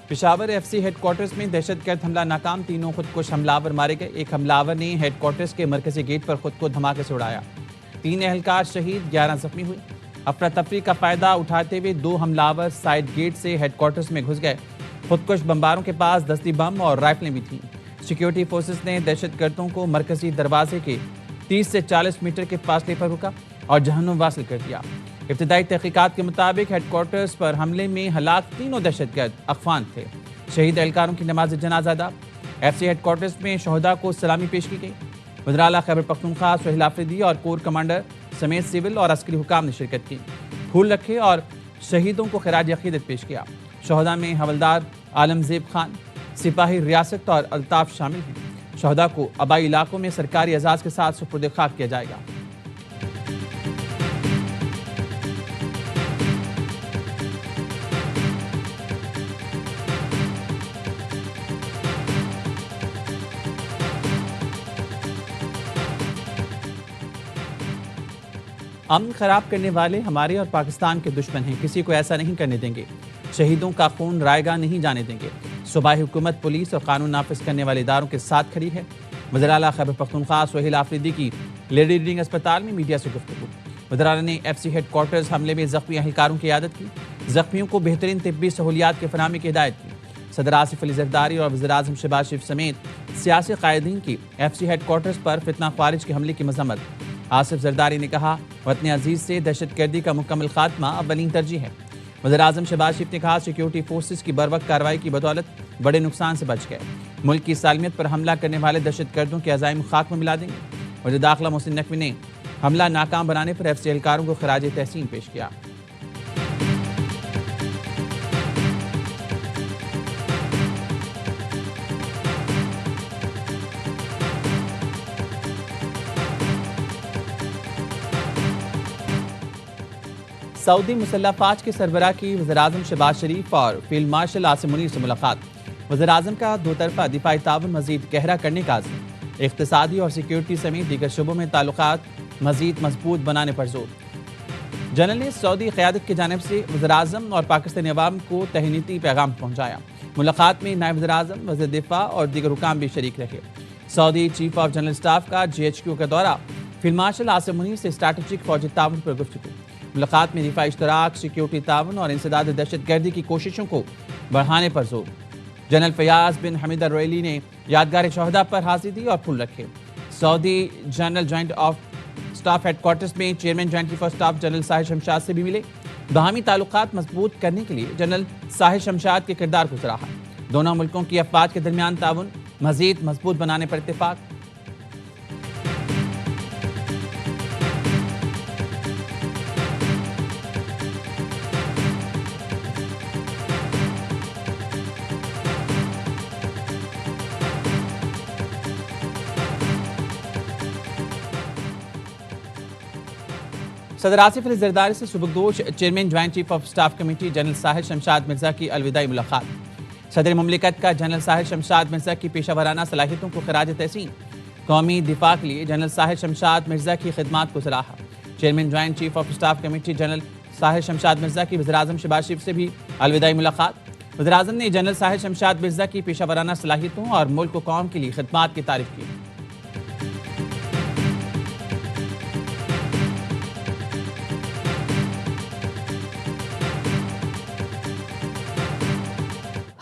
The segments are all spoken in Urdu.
پشاور ایف سی ہیڈ کوارٹرز میں دہشت گرد حملہ ناکام، تینوں خودکش حملاور مارے گئے۔ ایک حملاور نے ہیڈ کوارٹرز کے مرکزی گیٹ پر خود کو دھماکے سے اڑایا، 3 اہلکار شہید، 11 زخمی ہوئے۔ افراتفری کا فائدہ اٹھاتے ہوئے 2 حملاور سائیڈ گیٹ سے ہیڈ کوارٹرز میں گھس گئے۔ خودکش بمباروں کے پاس دستی بم اور رائفلیں بھی تھیں۔ سیکیورٹی فورسز نے دہشت گردوں کو مرکزی دروازے کے 30 سے 40 میٹر کے فاصلے پر روکا اور جہنم واصل کر دیا۔ ابتدائی تحقیقات کے مطابق ہیڈ کوارٹرز پر حملے میں ہلاک تینوں دہشت گرد افغان تھے۔ شہید اہلکاروں کی نماز جنازہ ادا۔ ایف سی ہیڈ کوارٹرز میں شہداء کو سلامی پیش کی گئی۔ وزراء خیبر پختونخوا سہیل آفریدی اور کور کمانڈر سمیت سول اور عسکری حکام نے شرکت کی، پھول رکھے اور شہیدوں کو خراج عقیدت پیش کیا۔ شہداء میں حوالدار عالمزیب خان، سپاہی ریاست اور الطاف شامل ہیں۔ شہداء کو آبائی علاقوں میں سرکاری اعزاز کے ساتھ سپرد خاک کیا جائے گا۔ امن خراب کرنے والے ہمارے اور پاکستان کے دشمن ہیں، کسی کو ایسا نہیں کرنے دیں گے۔ شہیدوں کا خون رائے گاہ نہیں جانے دیں گے۔ صوبائی حکومت پولیس اور قانون نافذ کرنے والے اداروں کے ساتھ کھڑی ہے۔ وزراء خیبر پختونخوا سہیل آفریدی کی لیڈی ریڈنگ اسپتال میں میڈیا سے گفتگو۔ وزراء نے ایف سی ہیڈ کوارٹرز حملے میں زخمی اہلکاروں کی عیادت کی، زخمیوں کو بہترین طبی سہولیات کی فراہمی کی ہدایت کی۔ صدر آصف علی زرداری اور وزیراعظم شہباز شریف سمیت سیاسی قائدین کی ایف سی ہیڈ کوارٹرز پر فتنہ خوارج کے حملے کی مذمت۔ آصف زرداری نے کہا، وطن عزیز سے دہشت گردی کا مکمل خاتمہ اولین ترجیح ہے۔ وزیراعظم شہباز شریف نے کہا، سیکیورٹی فورسز کی بروقت کارروائی کی بدولت بڑے نقصان سے بچ گئے۔ ملک کی سالمیت پر حملہ کرنے والے دہشت گردوں کے عزائم خاک میں ملا دیں گے۔ وزیر داخلہ محسن نقوی نے حملہ ناکام بنانے پر ایف سی اہلکاروں کو خراج تحسین پیش کیا۔ سعودی مسلح فوج کے سربراہ کی وزیراعظم شہباز شریف اور فیلڈ مارشل عاصم منیر سے ملاقات۔ وزیراعظم کا دو طرفہ دفاعی تعاون مزید گہرا کرنے کا عزم، اقتصادی اور سیکیورٹی سمیت دیگر شعبوں میں تعلقات مزید مضبوط بنانے پر زور۔ جنرل نے سعودی قیادت کی جانب سے وزیراعظم اور پاکستانی عوام کو تہنیتی پیغام پہنچایا۔ ملاقات میں نائب وزیراعظم، وزیر دفاع اور دیگر حکام بھی شریک رہے۔ سعودی چیف آف جنرل اسٹاف کا GHQ کا دورہ، فیلڈ مارشل عاصم منیر سے اسٹریٹجک فوجی تعاون پر گفتگو۔ ملاقات میں دفاعی اشتراک، سیکیورٹی تعاون اور انسداد دہشت گردی کی کوششوں کو بڑھانے پر زور۔ جنرل فیاض بن حمید الرویلی نے یادگار شہداء پر حاضری دی اور پھول رکھے۔ سعودی general joint of staff head quarters میں chairman joint chief of staff general Sahir Shamshad سے بھی ملے۔ باہمی تعلقات مضبوط کرنے کے لیے جنرل ساحر شمشاد کے کردار کو سراہا۔ دونوں ملکوں کی افواج کے درمیان تعاون مزید مضبوط بنانے پر اتفاق۔ صدر آصف علی زرداری سے سبکدوش chairman joint chief of staff committee general Sahir Shamshad Mirza کی الوداعی ملاقات۔ صدر مملکت کا جنرل ساحر شمشاد مرزا کی پیشہ ورانہ صلاحیتوں کو خراج تحسین۔ قومی دفاع کے لیے جنرل ساحر شمشاد مرزا کی خدمات کو سراہا۔ Chairman joint chief of staff committee general Sahir Shamshad Mirza کی وزیراعظم شہباز شریف سے بھی الوداعی ملاقات۔ وزیراعظم نے جنرل ساحر شمشاد مرزا کی پیشہ ورانہ صلاحیتوں اور ملک و قوم کے لیے خدمات کی تعریف کی۔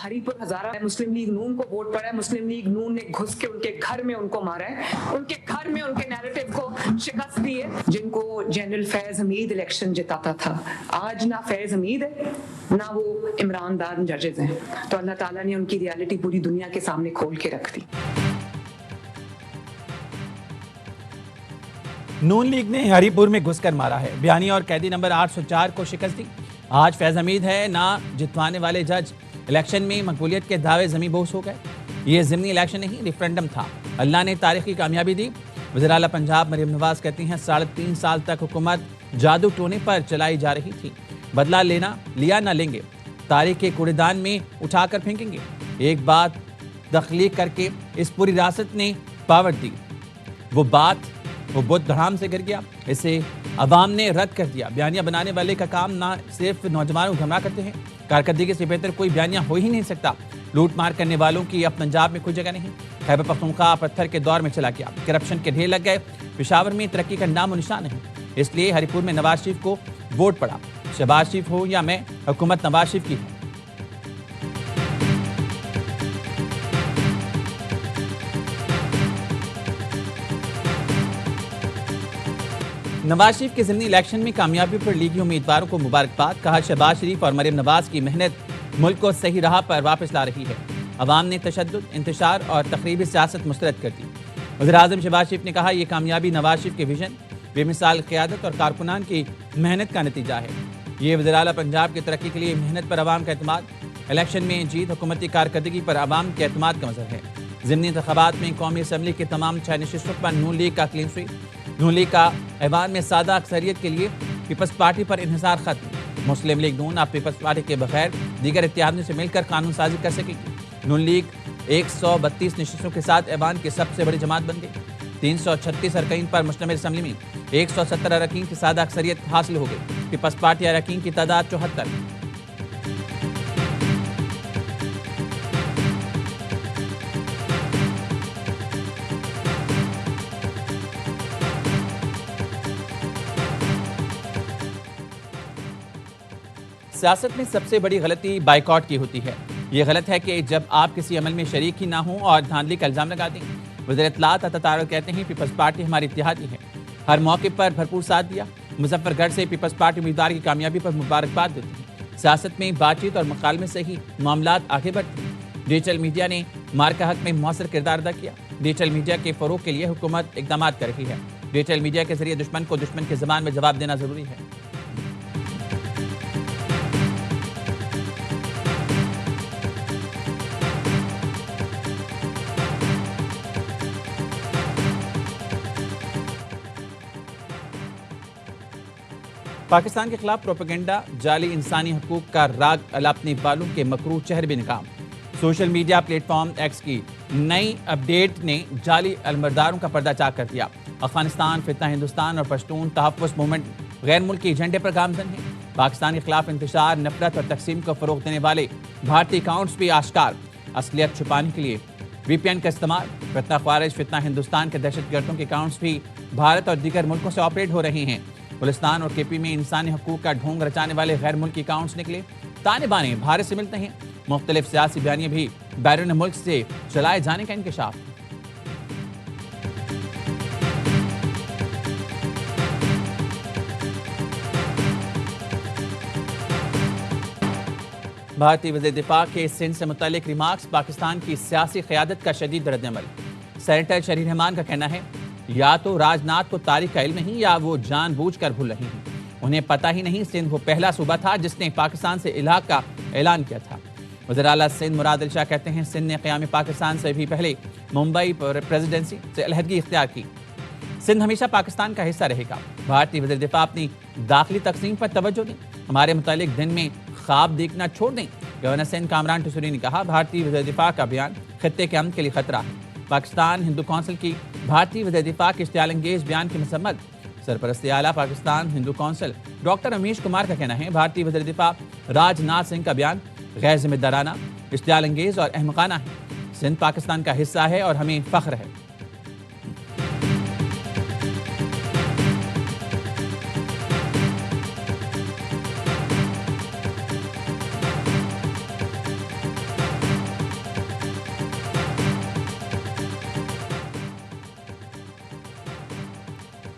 ہری پور ہزارہ مسلم لیگ نون کو ووٹ پڑا ہے، مسلم لیگ نون نے گھس کے ان کے گھر میں ان کو مارا ہے، ان کے گھر میں ان کے نیریٹو کو شکست دی ہے۔ جن کو جنرل فیض حمید الیکشن جتاتا تھا، آج نہ فیض حمید ہے نہ وہ عمران دان ججز ہیں، تو اللہ تعالیٰ نے ان کی ریالٹی پوری دنیا کے سامنے کھول کے رکھ دی۔ نون لیگ نے ہری پور میں گھس کر مارا ہے، بیانی اور قیدی نمبر 804 کو شکست دی۔ آج فیض حمید ہے نہ جتوانے والے جج۔ الیکشن میں مقبولیت کے دعوے زمیں بوس ہو گئے۔ یہ ضمنی الیکشن نہیں، ریفرینڈم تھا، اللہ نے تاریخی کامیابی دی۔ وزیر اعلیٰ پنجاب مریم نواز کہتی ہیں 3.5 سال تک حکومت جادو ٹونے پر چلائی جا رہی تھی، بدلہ لیا نہ لیں گے، تاریخ کے کوڑے دان میں اٹھا کر پھینکیں گے۔ ایک بات تخلیق کر کے اس پوری ریاست نے پاور دی، وہ بت دھڑام سے گر گیا، اسے عوام نے رد کر دیا۔ بیانیہ بنانے والے کا کام نہ صرف نوجوانوں کو گمراہ کرتے ہیں، کارکردگی سے بہتر کوئی بیانیہ ہو ہی نہیں سکتا۔ لوٹ مار کرنے والوں کی اب پنجاب میں کوئی جگہ نہیں۔ خیبر پختونخوا پتھر کے دور میں چلا گیا، کرپشن کے ڈھیر لگ گئے، پشاور میں ترقی کا نام و نشان نہیں، اس لیے ہری پور میں نواز شریف کو ووٹ پڑا۔ شہباز شریف ہو یا میں، حکومت نواز شریف کی ہے۔ نواز شریف کے ضمنی الیکشن میں کامیابی پر لیگی امیدواروں کو مبارکباد۔ کہا شہباز شریف اور مریم نواز کی محنت ملک کو صحیح راہ پر واپس لا رہی ہے۔ عوام نے تشدد، انتشار اور تخریبی سیاست مسترد کر دی۔ وزیراعظم شہباز شریف نے کہا یہ کامیابی نواز شریف کے ویژن، بے مثال قیادت اور کارکنان کی محنت کا نتیجہ ہے۔ یہ وزیر اعلیٰ پنجاب کی ترقی کے لیے محنت پر عوام کا اعتماد، الیکشن میں جیت حکومتی کارکردگی پر عوام کے اعتماد کا مظہر ہے۔ ضمنی انتخابات میں قومی اسمبلی کی تمام 6 نشستوں پر نون لیگ کا کلین سویپ۔ نون لیگ کا ایوان میں سادہ اکثریت کے لیے پیپلز پارٹی پر انحصار ختم۔ مسلم لیگ نون اب پیپلز پارٹی کے بغیر دیگر اتحادیوں سے مل کر قانون سازی کر سکے گی۔ نون لیگ 132 نشستوں کے ساتھ ایوان کی سب سے بڑی جماعت بن گئی۔ 336 ارکین پر مشتمل اسمبلی میں 170 اراکین کی سادہ اکثریت حاصل ہو گئی۔ پیپلز پارٹی اراکین کی تعداد 74۔ سیاست میں سب سے بڑی غلطی بائیکاٹ کی ہوتی ہے۔ یہ غلط ہے کہ جب آپ کسی عمل میں شریک ہی نہ ہوں اور دھاندلی کا الزام لگا دیں۔ وزیر اطلاعات عطا تعرق کہتے ہیں پیپلز پارٹی ہماری اتحادی ہے، ہر موقع پر بھرپور ساتھ دیا۔ مظفر گڑھ سے پیپلز پارٹی امیدوار کی کامیابی پر مبارکباد دیتے ہیں۔ سیاست میں بات چیت اور مکالمے سے ہی معاملات آگے بڑھتے ہیں۔ ڈیجیٹل میڈیا نے مارکا حق میں مؤثر کردار ادا کیا۔ ڈیجیٹل میڈیا کے فروغ کے لیے حکومت اقدامات کر رہی ہے۔ ڈیجیٹل میڈیا کے ذریعے دشمن کو دشمن کی زبان میں جواب دینا ضروری ہے۔ پاکستان کے خلاف پروپیگنڈا، جعلی انسانی حقوق کا راگ الاپنے والوں کے مکروہ چہر بے نقاب۔ Social media plate form x کی نئی اپڈیٹ نے جعلی علمبرداروں کا پردہ چاک کر دیا۔ افغانستان، فتنہ ہندوستان اور پشتون تحفظ موومنٹ غیر ملکی ایجنڈے پر گامزن ہیں۔ پاکستان کے خلاف انتشار، نفرت اور تقسیم کو فروغ دینے والے بھارتی اکاؤنٹس بھی آشکار۔ اصلیت چھپانے کے لیے وی پی این کا استعمال۔ فتنہ خوارج، فتنہ ہندوستان کے دہشت گردوں کے اکاؤنٹس بھی بھارت اور دیگر ملکوں سے آپریٹ ہو رہے ہیں۔ بلوچستان اور کے پی میں انسانی حقوق کا ڈھونگ رچانے والے غیر ملکی اکاؤنٹس نکلے۔ تانے بانے بھارت سے ملتے ہیں۔ مختلف سیاسی بیانیے بھی بیرون ملک سے چلائے جانے کا انکشاف۔ بھارتی وزیر دفاع کے سندھ سے متعلق ریمارکس پاکستان کی سیاسی قیادت کا شدید رد عمل۔ سینیٹر شہریر رحمان کا کہنا ہے یا تو راج ناتھ کو تاریخ کا علم نہیں یا وہ جان بوجھ کر بھول رہے ہیں۔ انہیں پتہ ہی نہیں سندھ وہ پہلا صوبہ تھا جس نے پاکستان سے الحاق کا اعلان کیا تھا۔ وزیر اعلیٰ سندھ مراد علی شاہ کہتے ہیں سندھ نے قیام پاکستان سے بھی پہلے ممبئی پریزیڈنسی سے علیحدگی اختیار کی۔ سندھ ہمیشہ پاکستان کا حصہ رہے گا۔ بھارتی وزیر دفاع اپنی داخلی تقسیم پر توجہ دیں، ہمارے متعلق دن میں خواب دیکھنا چھوڑ دیں۔ گورنر سندھ کامران ٹسوری نے کہا بھارتی وزیر دفاع کا بیان خطے کے امن کے لیے خطرہ ہے۔ پاکستان ہندو کونسل کی بھارتی وزیر دفاع کے اشتعال انگیز بیان کی مذمت۔ سرپرست اعلیٰ پاکستان ہندو کونسل ڈاکٹر امیش کمار کا کہنا ہے بھارتی وزیر دفاع راج ناتھ سنگھ کا بیان غیر ذمہ دارانہ، اشتعال انگیز اور احمقانہ ہے۔ سندھ پاکستان کا حصہ ہے اور ہمیں فخر ہے۔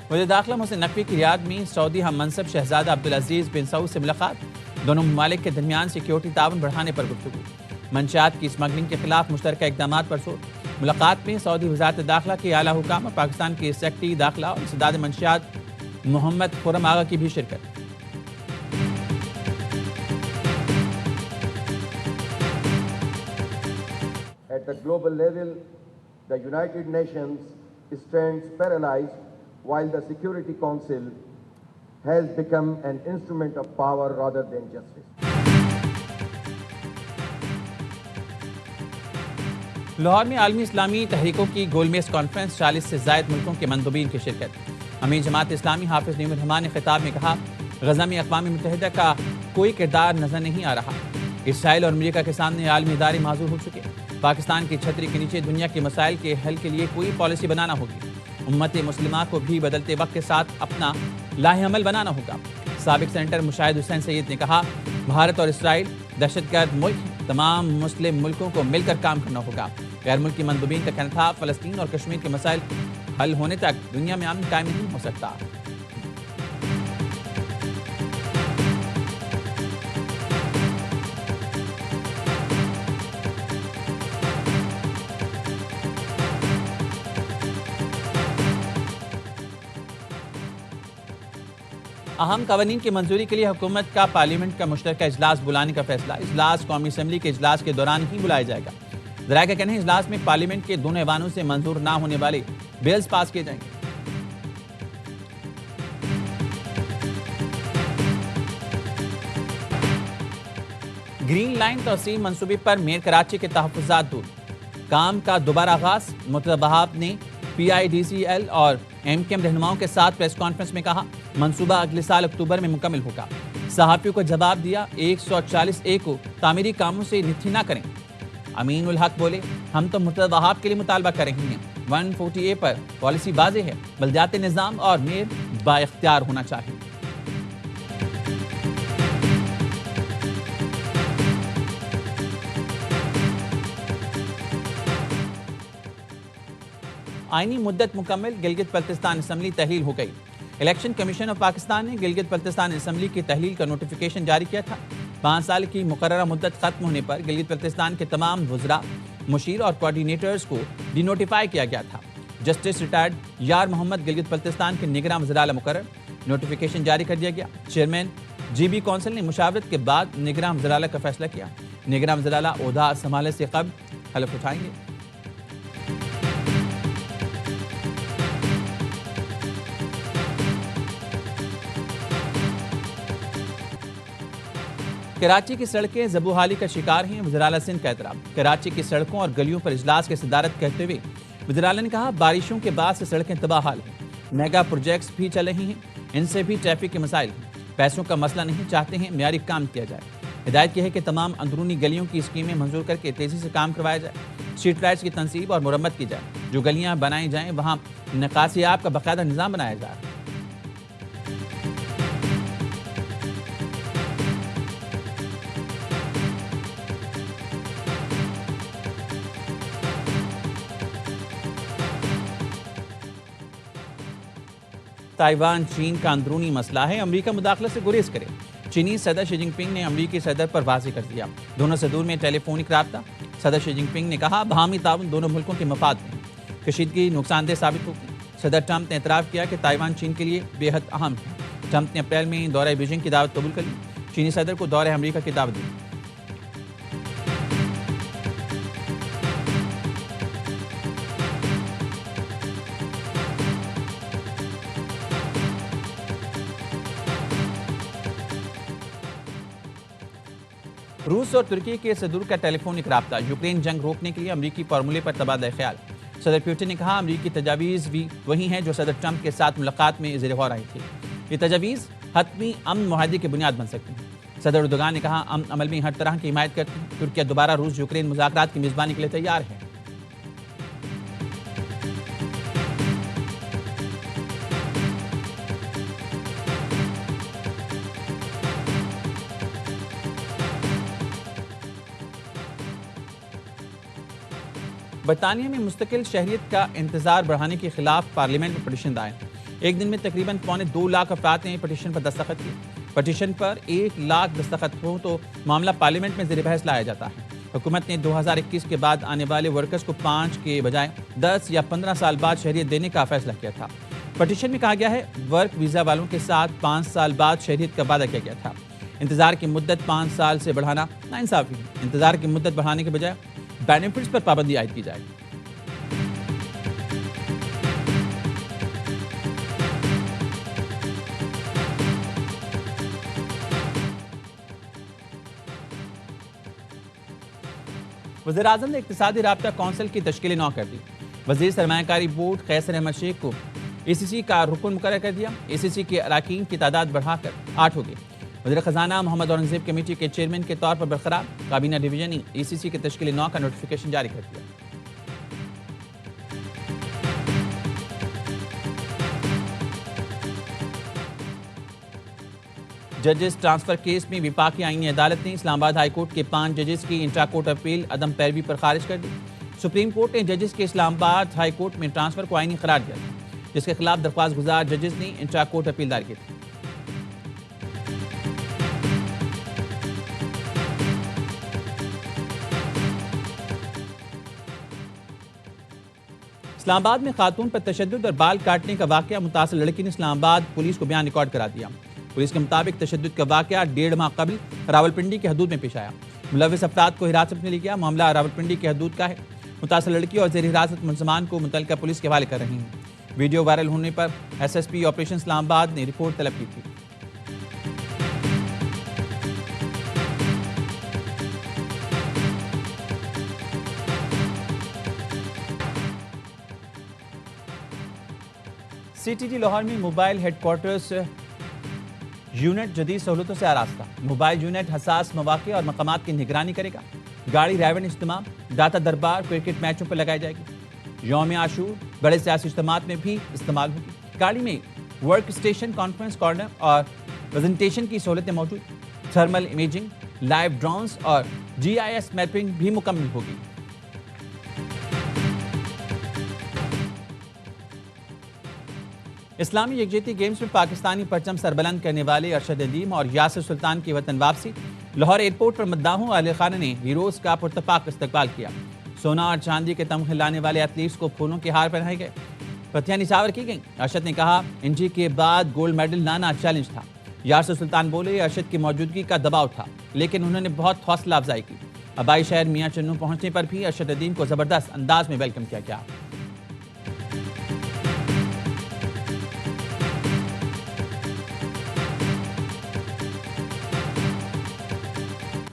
وزیر داخلہ محسن نقوی کی رعایت میں سعودی ہم منصب شہزادہ عبدالعزیز بن سعود سے ملاقات۔ دونوں ممالک کے درمیان سیکیورٹی تعاون بڑھانے پر گفتگو۔ منشیات کی اسمگلنگ کے خلاف مشترکہ اقدامات پر زور۔ ملاقات میں سعودی وزارت داخلہ کے اعلیٰ حکام اور پاکستان کے سیکرٹری داخلہ اور انسداد منشیات محمد خرم آغا کی بھی شرکت۔ At the global level, the United Nations stands paralyzed while the Security Council has become an instrument of power rather than justice. Lahore میں عالمی اسلامی تحریکوں کی گول میز کانفرنس، 40 سے زائد ملکوں کے مندوبین کی شرکت۔ امیر جماعت اسلامی حافظ نعیم الرحمان نے خطاب میں کہا، غزہ میں اقوام متحدہ کا کوئی کردار نظر نہیں آ رہا۔ اسرائیل اور امریکہ کے سامنے عالمی ادارے معذور ہو چکے۔ پاکستان کی چھتری کے نیچے دنیا کے مسائل کے حل کے لیے کوئی پالیسی بنانا ہوگی۔ امت مسلمہ کو بھی بدلتے وقت کے ساتھ اپنا لاہ عمل بنانا ہوگا۔ سابق سینیٹر مشاہد حسین سید نے کہا، بھارت اور اسرائیل دہشت گرد ملک ہیں، تمام مسلم ملکوں کو مل کر کام کرنا ہوگا۔ غیر ملکی مندوبین کا کہنا تھا، فلسطین اور کشمیر کے مسائل حل ہونے تک دنیا میں امن قائم نہیں ہو سکتا۔ اہم قوانین کی منظوری کے لیے حکومت کا پارلیمنٹ کا مشترکہ اجلاس بلانے کا فیصلہ۔ اجلاس قومی اسمبلی کے اجلاس کے دوران ہی بلایا جائے گا۔ ذرائع کا کہنا ہے، اجلاس میں پارلیمنٹ کے دونوں ایوانوں سے منظور نہ ہونے والے بلز پاس کیے جائیں گے۔ گرین لائن توسیع منصوبے پر میئر کراچی کے تحفظات دور۔ کام کا دوبارہ آغاز۔ مرتضی وہاب نے PIDCL اور MKM رہنماؤں کے ساتھ پریس کانفرنس میں کہا، منصوبہ اگلے سال اکتوبر میں مکمل ہوگا۔ صحافیوں کو جواب دیا، 144A کو تعمیری کاموں سے نتھی نہ کریں۔ امین الحق بولے، ہم تو مرتضی وہاب کے لیے مطالبہ کر رہے ہیں۔ 140A پر پالیسی واضح ہے، بلدیاتی نظام اور میئر بااختیار ہونا چاہیے۔ آئینی مدت مکمل، گلگت بلتستان اسمبلی تحلیل ہو گئی۔ الیکشن کمیشن آف پاکستان نے گلگت بلتستان اسمبلی کی تحلیل کا نوٹیفیکیشن جاری کیا تھا۔ 5 سال کی مقررہ مدت ختم ہونے پر گلگت بلتستان کے تمام وزراء، مشیر اور کوارڈینیٹرز کو ڈی نوٹیفائی کیا گیا تھا۔ جسٹس ریٹائرڈ یار محمد گلگت بلتستان کے نگراں وزراء اعلیٰ مقرر، نوٹیفیکیشن جاری کر دیا گیا۔ چیئرمین GB کونسل نے مشاورت کے بعد نگراں وزراء اعلیٰ کا فیصلہ کیا۔ نگراں وزراء اعلیٰ عہدہ سنبھالنے سے قبل حلف اٹھائیں گے۔ کراچی کی سڑکیں زبوحالی کا شکار ہیں، وزیر اعلیٰ سندھ کا اعتراف۔ کراچی کی سڑکوں اور گلیوں پر اجلاس کی صدارت کرتے ہوئے وزیر اعلیٰ نے کہا، بارشوں کے بعد سے سڑکیں تباہ حال ہیں۔ میگا پروجیکٹس بھی چل رہی ہیں، ان سے بھی ٹریفک کے مسائل ہیں۔ پیسوں کا مسئلہ نہیں، چاہتے ہیں معیاری کام کیا جائے۔ ہدایت یہ ہے کہ تمام اندرونی گلیوں کی اسکیمیں منظور کر کے تیزی سے کام کروایا جائے۔ اسٹریٹ لائٹس کی تنصیب اور مرمت کی جائے۔ جو گلیاں بنائی جائیں وہاں نکاسی آب کا باقاعدہ نظام بنایا جائے۔ تائیوان چین کا اندرونی مسئلہ ہے، امریکہ مداخلت سے گریز کرے۔ چینی صدر شی جن پنگ نے امریکی صدر پر واضح کر دیا، دونوں سے دور میں ٹیلی فونک رابطہ۔ صدر شی جن پنگ نے کہا، باہمی تعاون دونوں ملکوں کے مفاد میں ہے، کشیدگی نقصان دہ ثابت ہوگی۔ صدر ٹرمپ نے اعتراف کیا کہ تائیوان چین کے لیے بے حد اہم ہے۔ ٹرمپ نے اپریل میں دورہ بیجنگ کی دعوت قبول کر لی، چینی صدر کو دورہ امریکہ کی دعوت دی۔ روس اور ترکی کے صدور کا ٹیلی فونک رابطہ، یوکرین جنگ روکنے کے لیے امریکی فارمولے پر تبادلہ خیال۔ صدر پیوٹن نے کہا، امریکی تجاویز بھی وہی ہیں جو صدر ٹرمپ کے ساتھ ملاقات میں زیر غور آئی تھی۔ یہ تجاویز حتمی امن معاہدے کی بنیاد بن سکتی ہیں۔ صدر اردوغان نے کہا، امن عمل میں ہر طرح کی حمایت کرتی ہیں۔ ترکیہ دوبارہ روس یوکرین مذاکرات کی میزبانی کے لیے تیار ہے۔ برطانیہ میں مستقل شہریت کا انتظار بڑھانے کے خلاف پارلیمنٹ میں پٹیشن دائر۔ ایک دن میں تقریباً 2.25 لاکھ افراد نے پٹیشن پر دستخط کیے۔ پٹیشن پر 1 لاکھ دستخط ہوں تو معاملہ پارلیمنٹ میں زیر بحث لایا جاتا ہے۔ حکومت نے 2021 کے بعد آنے والے ورکرز کو 5 کے بجائے 10 یا 15 سال بعد شہریت دینے کا فیصلہ کیا تھا۔ پٹیشن میں کہا گیا ہے، ورک ویزا والوں کے ساتھ 5 سال بعد شہریت کا وعدہ کیا گیا تھا۔ انتظار کی مدت 5 سال سے بڑھانا ناانصافی ہے۔ انتظار کی مدت بڑھانے کے بجائے بینیفٹس پر پابندی عائد کی جائے۔ وزیراعظم نے اقتصادی رابطہ کونسل کی تشکیل نو کر دی۔ وزیر سرمایہ کاری بورڈ قیصر احمد شیخ کو ACC کا رکن مقرر کر دیا. ACC کے اراکین کی تعداد بڑھا کر 8 ہو گئی. وزیر خزانہ محمد اورنگزیب کمیٹی کے چیئرمین کے طور پر برقرار. کابینہ ڈویژن نے ACC کی تشکیل 9 کا نوٹیفیکیشن جاری کر دیا. ججز ٹرانسفر کیس میں وفاقی آئینی عدالت نے اسلام آباد ہائی کورٹ کے 5 ججز کی انٹرا کورٹ اپیل عدم پیروی پر خارج کر دی. سپریم کورٹ نے ججز کے اسلام آباد ہائی کورٹ میں ٹرانسفر کو آئینی قرار دیا تھا، جس کے خلاف درخواست گزار ججز نے انٹرا کورٹ اپیل دائر کی تھی. اسلام آباد میں خاتون پر تشدد اور بال کاٹنے کا واقعہ، متاثر لڑکی نے اسلام آباد پولیس کو بیان ریکارڈ کرا دیا. پولیس کے مطابق تشدد کا واقعہ 1.5 ماہ قبل راولپنڈی کے حدود میں پیش آیا. ملوث افراد کو حراست میں لیا گیا. معاملہ راولپنڈی کے حدود کا ہے. متاثر لڑکی اور زیر حراست ملزمان کو متعلقہ پولیس کے حوالے کر رہی ہیں. ویڈیو وائرل ہونے پر SSP آپریشن اسلام آباد نے رپورٹ طلب کی تھی. CTD لاہور میں موبائل ہیڈ کوارٹرز یونٹ جدید سہولتوں سے آراستہ. موبائل یونٹ حساس مواقع اور مقامات کی نگرانی کرے گا. گاڑی ریون اجتماع، ڈاٹا دربار کرکٹ میچوں پر لگائی جائے گی. یوم عاشور بڑے سیاسی اجتماعات میں بھی استعمال ہوگی. گاڑی میں ورک اسٹیشن، کانفرنس کارنر اور پریزنٹیشن کی سہولتیں موجود. تھرمل امیجنگ، لائیو ڈرونز اور GIS میپنگ بھی مکمل ہوگی. اسلامی یکجہتی گیمز میں پاکستانی پرچم سربلند کرنے والے ارشد ندیم اور یاسر سلطان کی وطن واپسی. لاہور ایئرپورٹ پر مداحوں اہل خانہ نے ہیروز کا پرتپاک استقبال کیا. سونا اور چاندی کے تمغے لانے والے ایتھلیٹس کو پھولوں کے ہار پہنائے گئے. پتیاں نچھاور کی گئیں. ارشد نے کہا انجی کے بعد گولڈ میڈل لانا چیلنج تھا. یاسر سلطان بولے ارشد کی موجودگی کا دباؤ تھا، لیکن انہوں نے بہت حوصلہ افزائی کی. آبائی شہر میاں چنو پہنچنے پر بھی ارشد ندیم کو زبردست انداز میں ویلکم کیا گیا.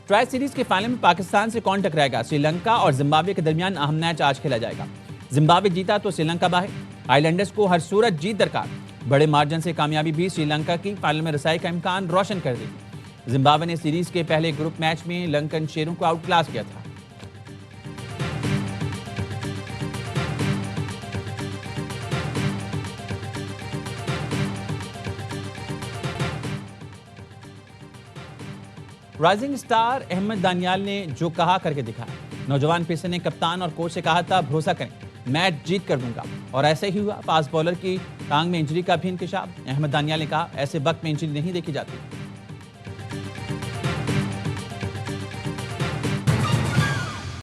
ٹرائی سیریز کے فائنل میں پاکستان سے کون ٹکرائے گا؟ سری لنکا اور زمبابوے کے درمیان اہم میچ آج کھیلا جائے گا. زمبابوے جیتا تو سری لنکا باہر. آئی لینڈرز کو ہر صورت جیت درکار. بڑے مارجن سے کامیابی بھی سری لنکا کی فائنل میں رسائی کا امکان روشن کر دے گی. زمبابوے نے سیریز کے پہلے گروپ میچ میں لنکن شیروں کو آؤٹ کلاس کیا تھا. رائزنگ سٹار احمد دانیال نے جو کہا کر کے دکھایا. نوجوان پیسر نے کپتان اور کوچ سے کہا تھا بھروسہ کریں، میچ جیت کر دوں گا، اور ایسے ہی ہوا. فاسٹ بولر کی ٹانگ میں انجری کا بھی انکشاف. احمد دانیال نے کہا ایسے وقت میں انجری نہیں دیکھی جاتی.